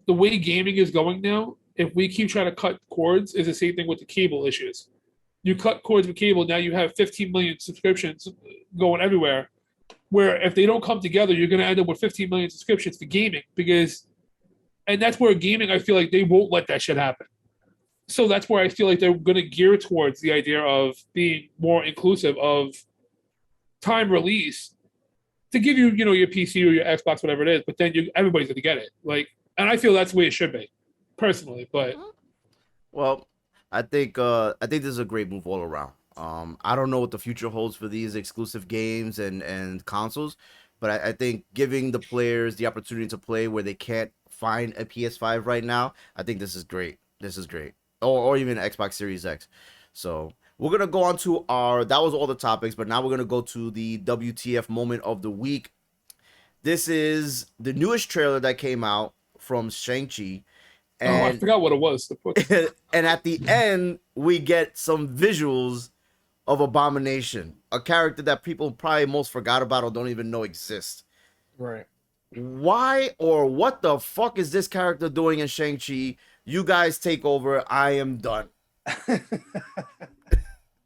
the way gaming is going now, if we keep trying to cut cords, is the same thing with the cable issues. You cut cords with cable, now you have 15 million subscriptions going everywhere. Where if they don't come together, you're going to end up with 15 million subscriptions to gaming and that's where gaming, I feel like they won't let that shit happen. So that's where I feel like they're going to gear towards the idea of being more inclusive of time release to give you, your PC or your Xbox, whatever it is. But then everybody's going to get it. Like, and I feel that's the way it should be, personally. But well, I think this is a great move all around. I don't know what the future holds for these exclusive games and consoles, but I think giving the players the opportunity to play where they can't find a PS5 right now, I think this is great. This is great. Or even Xbox Series X. So we're going to go on to that was all the topics, but now we're going to go to the WTF moment of the week. This is the newest trailer that came out from Shang-Chi. And, I forgot what it was. And at the end, we get some visuals of Abomination, a character that people probably most forgot about or don't even know exists. Right. Why or what the fuck is this character doing in Shang-Chi? You guys take over. I am done.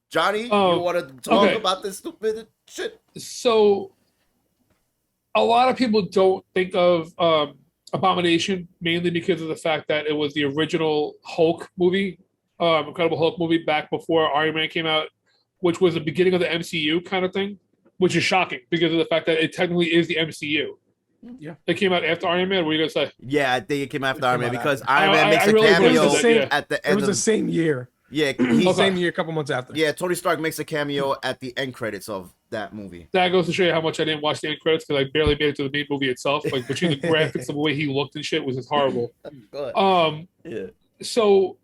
Johnny, you want to talk about this stupid shit? So, a lot of people don't think of Abomination mainly because of the fact that it was the original Hulk movie, Incredible Hulk movie back before Iron Man came out, which was the beginning of the MCU kind of thing, which is shocking because of the fact that it technically is the MCU. Yeah, it came out after Iron Man. What are you gonna say? Yeah, I think it came after Iron Man because Iron Man makes a cameo at the end. It was the same year. Yeah, same year, a couple months after. Yeah, Tony Stark makes a cameo at the end credits of that movie. That goes to show you how much I didn't watch the end credits because I barely made it to the main movie itself. Like between the graphics and the way he looked and shit was just horrible. Yeah. So,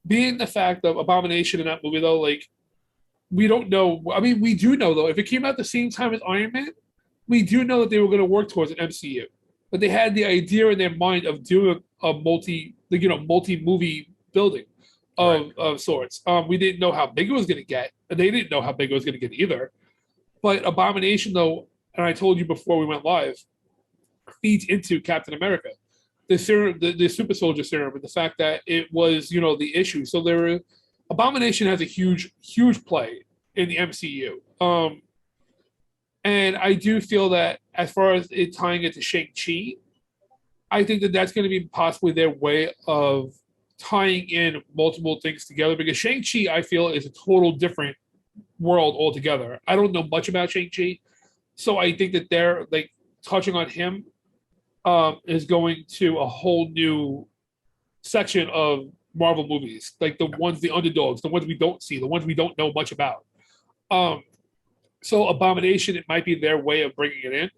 being the fact of Abomination in that movie though, like we don't know. I mean, we do know though. If it came out the same time as Iron Man, we do know that they were going to work towards an MCU. But they had the idea in their mind of doing a multi-movie building of sorts. We didn't know how big it was going to get, and they didn't know how big it was going to get either. But Abomination, though, and I told you before we went live, feeds into Captain America, the serum, the super soldier serum, and the fact that it was, the issue. So Abomination has a huge play in the MCU. And I do feel that as far as it tying it to Shang-Chi, I think that that's going to be possibly their way of tying in multiple things together because Shang-Chi, I feel, is a total different world altogether. I don't know much about Shang-Chi, so I think that they're like touching on him is going to a whole new section of Marvel movies, like the underdogs, the ones we don't see, the ones we don't know much about. So Abomination, it might be their way of bringing it in.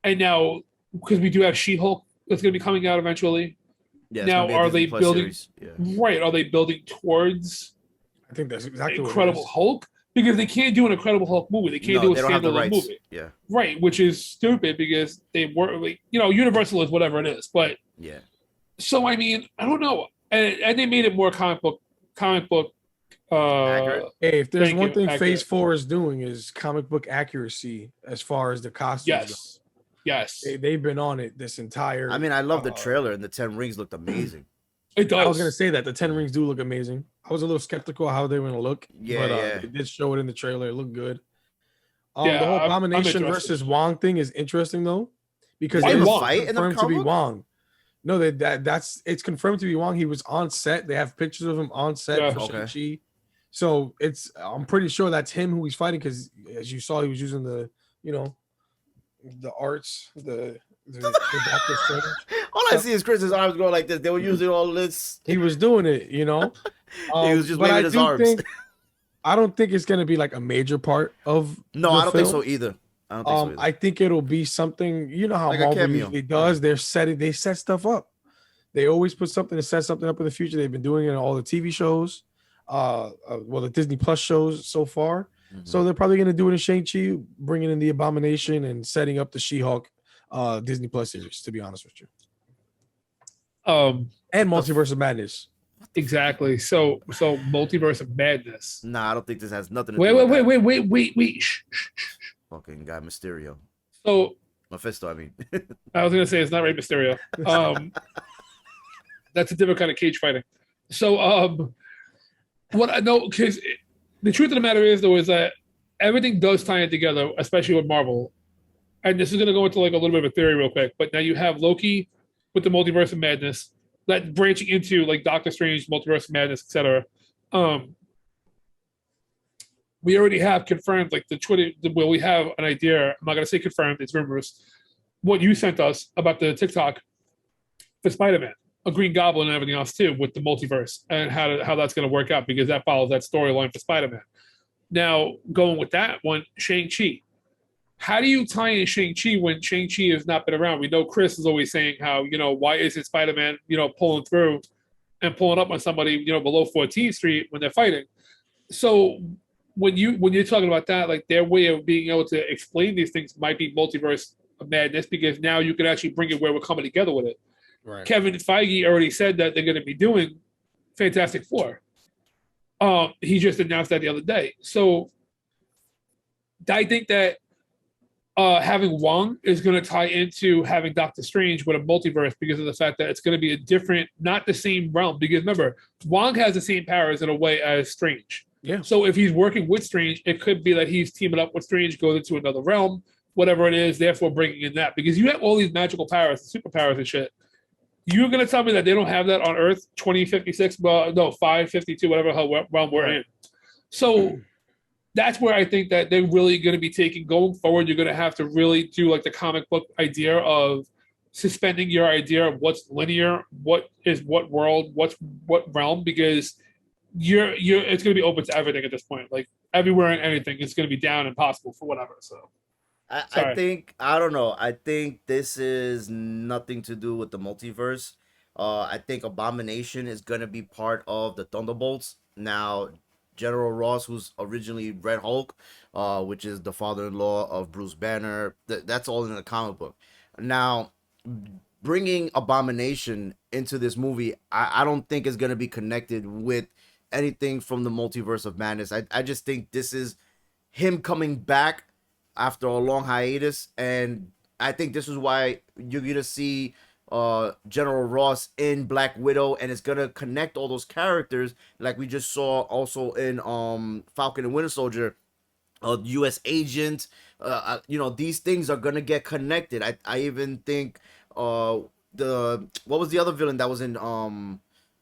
And now, because we do have She-Hulk that's going to be coming out eventually. Yeah, now, are they building? Yeah. Right? Are they building towards? I think that's exactly Incredible Hulk, because they can't do an Incredible Hulk movie. They can't do a standalone movie. Yeah. Right, which is stupid because they were, like, Universal is whatever it is, but yeah. So I mean, I don't know, and they made it more comic book. Hey, if there's one thing Phase 4 is doing is comic book accuracy as far as the costumes. Yes. Yes. They've been on it this entire. I mean, I love the trailer and the 10 rings looked amazing. It does. I was gonna say that the 10 rings do look amazing. I was a little skeptical how they were gonna look. Yeah, but they did show it in the trailer. It looked good. Yeah, the whole Abomination versus Wong thing is interesting though, because they fight confirmed to be Wong. No, it's confirmed to be Wong. He was on set. They have pictures of him on set for Shang-Chi. So I'm pretty sure that's him who he's fighting because as you saw, he was using the the arts, the Doctor Strange. All I see is Chris's arms going like this. They were using all this. He was doing it, you know. He was just but waving I his do arms. think I don't think it's gonna be like a major part of. No, the I don't think film. so either. I don't think so either. I think it'll be something. You know how Like a Marvel cameo. usually does. They set stuff up. They always put something to set something up in the future. They've been doing it in all the TV shows, well, the Disney Plus shows so far. So they're probably going to do it in Shang-Chi, bringing in the Abomination and setting up the She-Hulk Disney Plus series, to be honest with you. And Multiverse of Madness. Exactly. So Multiverse of Madness. Nah, I don't think this has nothing to do with that. Wait. Shh. Fucking guy Mysterio. So Mephisto, I mean. I was gonna say it's not Rey Mysterio. That's a different kind of cage fighting. So what I know, because the truth of the matter is though is that everything does tie in together, especially with Marvel. And this is gonna go into like a little bit of a theory real quick, but now you have Loki with the Multiverse of Madness, that branching into like Doctor Strange, Multiverse of Madness, etc. We already have confirmed, like the Twitter, well, we have an idea. I'm not gonna say confirmed; it's rumors. What you sent us about the TikTok for Spider-Man, a Green Goblin, and everything else too, with the multiverse and how that's gonna work out because that follows that storyline for Spider-Man. Now, going with that one, Shang-Chi. How do you tie in Shang-Chi when Shang-Chi has not been around? We know Chris is always saying how, why isn't Spider-Man, pulling through and pulling up on somebody, below 14th Street when they're fighting. So when you're talking about that, like their way of being able to explain these things might be Multiverse of Madness because now you can actually bring it where we're coming together with it. Right. Kevin Feige already said that they're going to be doing Fantastic Four. He just announced that the other day. So I think that having Wong is going to tie into having Doctor Strange with a multiverse because of the fact that it's going to be a different, not the same realm. Because remember, Wong has the same powers in a way as Strange. Yeah. So if he's working with Strange, it could be that he's teaming up with Strange, goes into another realm, whatever it is, therefore bringing in that. Because you have all these magical powers, superpowers and shit. You're going to tell me that they don't have that on Earth 2056? Well, no, 552, whatever realm we're in. So that's where I think that they're really going to be taking, going forward, you're going to have to really do like the comic book idea of suspending your idea of what's linear, what is what world, what's what realm, because it's going to be open to everything at this point. Like everywhere and anything, it's going to be down and possible for whatever. So I think, I don't know. I think this is nothing to do with the multiverse. I think Abomination is going to be part of the Thunderbolts. Now, General Ross, who's originally Red Hulk, which is the father-in-law of Bruce Banner, that's all in the comic book. Now, bringing Abomination into this movie, I don't think is going to be connected with anything from the Multiverse of Madness. I just think this is him coming back after a long hiatus, and I think this is why you're gonna see General Ross in Black Widow, and it's gonna connect all those characters like we just saw also in Falcon and Winter Soldier, U.S. Agent. These things are gonna get connected. I even think what was the other villain that was in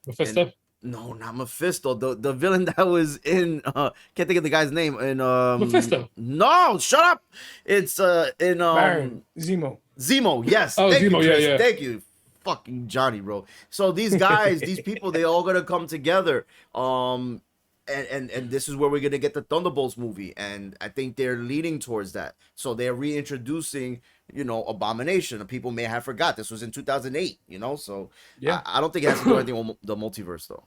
Mephisto? No, not Mephisto. The villain that was in can't think of the guy's name in Mephisto. No, shut up. It's in Baron Zemo. Zemo, yes. Oh, Thank Zemo, you, Chris. yeah. Thank you. Fucking Johnny, bro. So these guys, these people, they all gonna come together. And this is where we're gonna get the Thunderbolts movie, and I think they're leading towards that. So they're reintroducing, Abomination. People may have forgot this was in 2008. So yeah, I don't think it has to do anything with the multiverse though.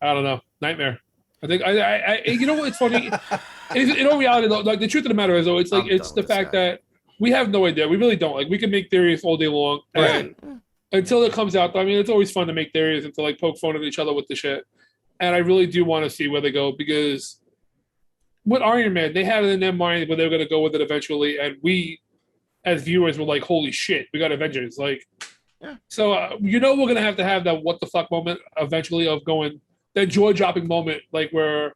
I don't know. Nightmare. I think I you know what's funny? In all reality, though, like the truth of the matter is, though, it's like it's the fact that we have no idea. We really don't. Like we can make theories all day long, and until it comes out, I mean, it's always fun to make theories and to like poke fun at each other with the shit. And I really do want to see where they go because with Iron Man, they had it in their mind where they were going to go with it eventually, and we, as viewers, were like, "Holy shit, we got Avengers!" Like, so we're going to have that what the fuck moment eventually of going. That jaw-dropping moment, like where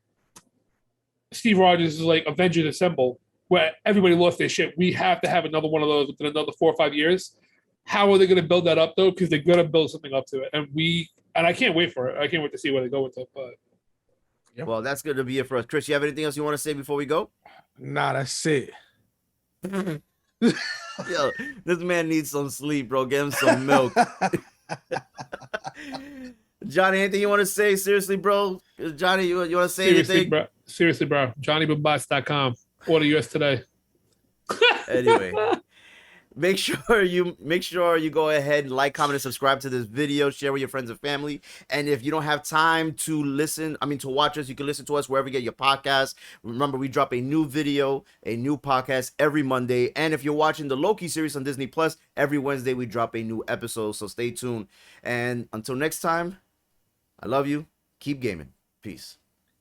Steve Rogers is like Avengers Assemble, where everybody lost their shit. We have to have another one of those within another 4 or 5 years. How are they going to build that up though? Because they're going to build something up to it, and I can't wait for it. I can't wait to see where they go with it. But well, that's going to be it for us. Chris, you have anything else you want to say before we go? Nah, that's it. Yo, this man needs some sleep, bro. Get him some milk. Johnny, anything you want to say? Seriously, bro? Johnny, you want to say anything? Bro. Seriously, bro. JohnnyBoomBotz.com. Order yours today. Anyway, make sure you go ahead and like, comment, and subscribe to this video. Share with your friends and family. And if you don't have time to to watch us, you can listen to us wherever you get your podcasts. Remember, we drop a new video, a new podcast every Monday. And if you're watching the Loki series on Disney Plus, every Wednesday we drop a new episode. So stay tuned. And until next time, I love you. Keep gaming. Peace.